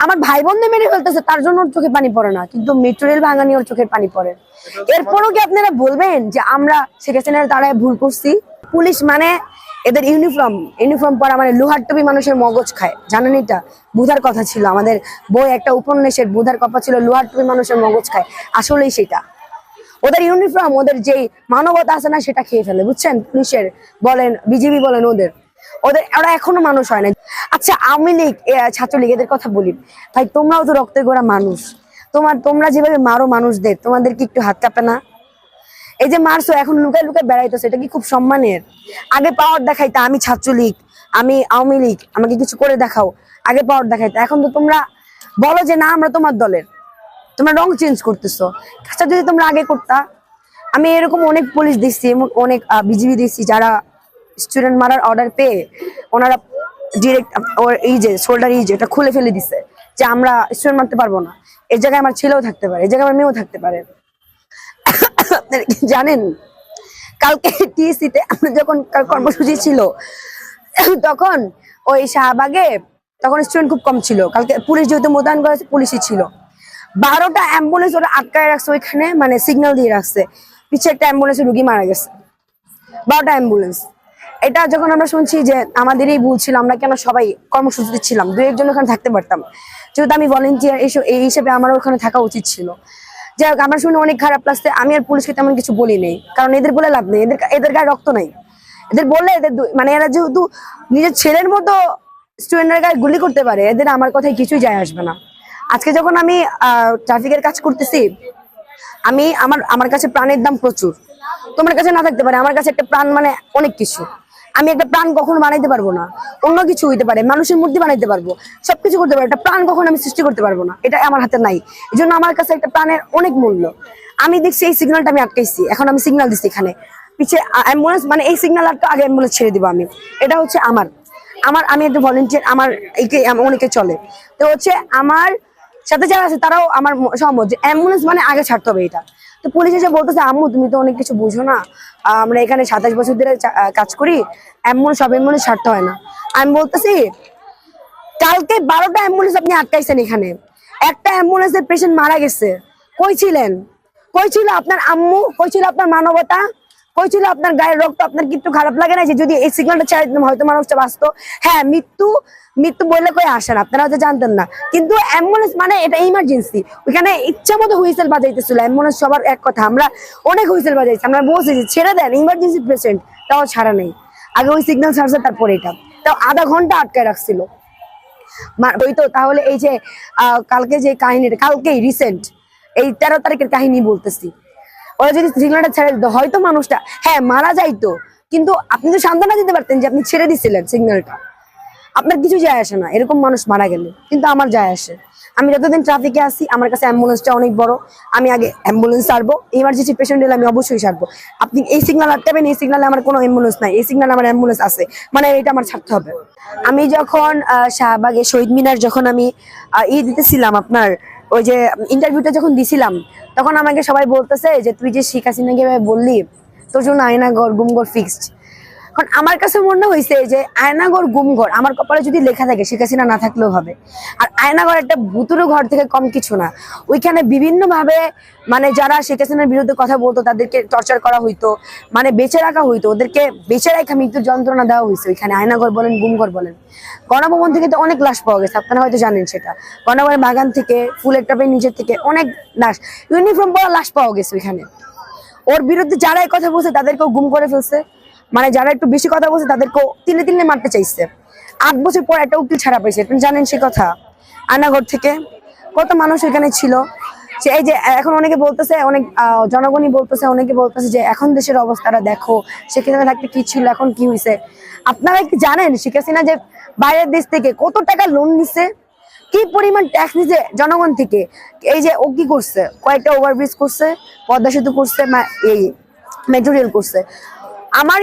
আমার ভাই বোনদের মেরে ফেলতেছে, তার জন্য ওর চোখে পানি পড়ে না, কিন্তু মেট্রো রেল ভাঙানি ওর চোখের পানি পড়ে। এরপরও কি আপনারা বলবেন যে আমরা শেখ হাসিনার দ্বারাই ভুল করছি? পুলিশ মানে এদের ইউনিফর্ম পরা মানে লোহার টুপি মানুষের মগজ খায়, জানেন? এটা বুধার কথা ছিল, আমাদের বই একটা উপন্যাসের বুধার কথা ছিল লোহার টুপি মানুষের মগজ খায়। আসলেই সেটা ওদের ইউনিফর্ম, ওদের যে মানবতা আছে না সেটা খেয়ে ফেলে, বুঝছেন? পুলিশের বলেন, বিজিবি বলেন, ওদের ওরা এখনো মানুষ হয় না। আচ্ছা, আওয়ামী লীগ, ছাত্রলীগ, এদের কথা বলি, ভাই তোমরাও তো রক্তের গোড়া মানুষ। তোমরা যেভাবে মারো মানুষদের, তোমাদের কি একটু হাত কাঁপে না? এই যে মারছো, এখন লুকায় লুকায় বেড়াইতেছে, এটা কি খুব সম্মানের? আগে পাওয়ার দেখাইতা, আমি ছাত্রলীগ, আমি আওয়ামী লীগ, আমাকে কিছু করে দেখাও, আগে পাওয়ার দেখাইতা। এখন তো তোমরা বলো যে না আমরা তোমার দলের, তোমরা রং চেঞ্জ করতেছো। কাজটা যদি তোমরা আগে করতা। আমি এরকম অনেক পুলিশ দিচ্ছি, অনেক বিজিবি দিচ্ছি, যারা স্টুডেন্ট মারার অর্ডার পেয়ে ওনারা ডিরেক্ট এই যে শোল্ডার এটা খুলে ফেলে দিছে যে আমরা স্টুডেন্ট মারতে পারবো না, এর জায়গায় আমার ছেলেও থাকতে পারে, এর জায়গায় আমার মেয়েও থাকতে পারে। আপনারা কি জানেন, কালকে টিএসসিতে আমরা যখন কর্মসূচি ছিল তখন ওই শাহবাগে তখন স্টুডেন্ট খুব কম ছিল। কালকে পুলিশ যেহেতু মোতায়েন করা হয়েছে, পুলিশই ছিল। 12টা অ্যাম্বুলেন্স ওরা আটকায় রাখছে ওইখানে, মানে সিগন্যাল দিয়ে রাখছে, পিছিয়ে একটা অ্যাম্বুলেন্সে রুগী মারা গেছে। 12টা অ্যাম্বুলেন্স। এটা যখন আমরা শুনছি যে আমাদেরই ভুল ছিল, আমরা কেন সবাই কর্মসূচিতে ছিলাম, দু একজন ওখানে থাকতে পারতাম, যেহেতু আমি ভলেন্টিয়ার এই হিসেবে আমার ওখানে থাকা উচিত ছিল। যাই হোক, আমার শুনে অনেক খারাপ লাগছে। আমি আর পুলিশকে তেমন কিছু বলি নেই, কারণ এদের বলে লাভ নেই, এদের গায়ে রক্ত নাই। এদের বললে মানে এরা যেহেতু নিজের ছেলের মতো স্টুডেন্টের গায়ে গুলি করতে পারে, এদের আমার কথায় কিছুই যায় আসবে না। আজকে যখন আমি ট্রাফিকের কাজ করতেছি, আমার কাছে প্রাণের দাম প্রচুর, তোমার কাছে না থাকতে পারে, আমার কাছে একটা প্রাণ মানে অনেক কিছু। আমি একটা প্রাণ কখনো বানাইতে পারবো না, অন্য কিছু হইতে পারে, মানুষের মূর্তি বানাইতে পারবো, সবকিছু করতে পারবো, একটা প্রাণ কখনো আমি সৃষ্টি করতে পারবো না, এটা আমার হাতে নাই। এই জন্য আমার কাছে একটা প্রাণের অনেক মূল্য। আমি দেখছি এই সিগন্যালটা আমি আটকাইছি, এখন আমি সিগন্যাল দিচ্ছি এখানে পিছিয়ে অ্যাম্বুলেন্স, মানে এই সিগন্যাল আগে অ্যাম্বুলেন্স ছেড়ে দিব আমি। এটা হচ্ছে আমি একটা ভলেন্টিয়ার, আমার অনেকে চলে, তো হচ্ছে আমার সাথে যারা আছে তারাও আমার সহমত যে অ্যাম্বুলেন্স মানে আগে ছাড়তে হবে এটা। তো পুলিশ এসে বলতেছে, আম্মু তুমি তো অনেক কিছু বুঝো না, আমরা এখানে 27 বছর ধরে কাজ করি, সব অ্যাম্বুলেন্স ছাড়তে হয় না। আমি বলতেছি, কালকে 12টা অ্যাম্বুলেন্স আপনি আটকাইছেন, এখানে একটা অ্যাম্বুলেন্সের পেশেন্ট মারা গেছে, কই ছিলেন? কই ছিল আপনার আম্মু? কই ছিল আপনার মানবতা? কই ছিল আপনার গায়ের রক্ত? আপনার কিন্তু খারাপ লাগে না যে যদি এই সিগন্যালটা ছেড়ে দিতাম হয়তো মানুষটা বাঁচতো? হ্যাঁ, মৃত্যু বললে কই আসেন, আপনারা হয়তো জানতেন না, কিন্তু অ্যাম্বুলেন্স মানে এটা ইমার্জেন্সি। ওইখানে ইচ্ছা মতো হুইসেল বাজাইতেছিল অ্যাম্বুলেন্স, সবার এক কথা, আমরা অনেক হুইসেল বাজাইছি, আমরা বলছি যে ছেড়ে দেন, ইমার্জেন্সি পেশেন্ট, তাও ছাড়া নেই। আগে ওই সিগন্যাল ছাড়ছে, তারপরে এটা, তাও আধা ঘন্টা আটকায় রাখছিল। হইতো তাহলে এই যে কালকে যে কাহিনীটা, কালকেই রিসেন্ট এই 13 তারিখের কাহিনী বলতেছি, ওরা যদি সিগন্যালটা ছেড়ে দিত হয়তো মানুষটা হ্যাঁ মারা যাইতো, কিন্তু আপনি তো সান্ত্বনা দিতে পারতেন যে আপনি ছেড়ে দিছিলেন সিগন্যালটা, আপনার কিছু যায় আসে না এরকম মানুষ মারা গেলে, কিন্তু আমার যায় আসে। আমি যতদিন ট্রাফিকে আসি, আমার কাছে অ্যাম্বুলেন্সটা অনেক বড়, আমি আগে অ্যাম্বুলেন্স ছাড়বো, ইমার্জেন্সি পেশেন্ট হলে আমি অবশ্যই ছাড়বো। আপনি এই সিগন্যাল আটকাবেন, এই সিগন্যালে আমার কোনো অ্যাম্বুলেন্স নাই, এই সিগন্যালে আমার অ্যাম্বুলেন্স আছে, মানে এটা আমার ছাড়তে হবে। আমি যখন শাহবাগে শহীদ মিনার যখন আমি দিতেছিলাম, আপনার ওই যে ইন্টারভিউটা যখন দিছিলাম, তখন আমাকে সবাই বলতেছে যে তুই যে শেখ হাসিনাকে বললি তোর জন্য আয়নাঘর গুমঘর ফিক্সড। এখন আমার কাছে মনে হয়েছে যে আয়নাঘর গুমঘর আমার কপালে যদি লেখা থাকে, শেখ হাসিনা না থাকলেও হবে। আর আয়নাঘর একটা ভুতুড়ে ঘর থেকে কম কিছু না, ওইখানে বিভিন্ন ভাবে মানে যারা শেখ হাসিনার বিরুদ্ধে কথা বলতো তাদেরকে টর্চার করা হইতো, মানে বেঁচে রাখা হইতো, ওদেরকে বেঁচে রাখা মৃত্যুর যন্ত্রণা দেওয়া হয়েছে ওইখানে, আয়নাঘর বলেন গুমঘর বলেন। গণভবন থেকে তো অনেক লাশ পাওয়া গেছে, আপনারা হয়তো জানেন সেটা, গণভবনের বাগান থেকে, ফুলের টবের নিচের থেকে অনেক লাশ, ইউনিফর্ম পরা লাশ পাওয়া গেছে ওইখানে। ওর বিরুদ্ধে যারা এই কথা বলছে তাদেরকেও গুম করে ফেলছে, মানে যারা একটু বেশি কথা বলছে তাদেরকেও তিলে তিলে মারতে চাইছে। 8 বছর পর একটা উকিল ছাড়া পাইছে, আপনি জানেন সে কথা? আয়নাঘর থেকে কত মানুষ এখানে ছিল। সে এই যে এখন অনেকে বলতেছে, অনেক জনগণই বলতেছে, অনেকে বলতেছে যে এখন দেশের অবস্থাটা দেখো, সেখানে থাকতে কি ছিল, এখন কি হয়েছে। আপনারা কি জানেন শেখ হাসিনা যে বাইরের দেশ থেকে কত টাকা লোন নিছে, কি পরিমাণ ট্যাক্স নিছে জনগণ থেকে? এই যে ও কি করছে, কয়েকটা ওভারব্রিজ করছে, পদ্মা সেতু করছে, এই মেট্রো রেল করছে। আমার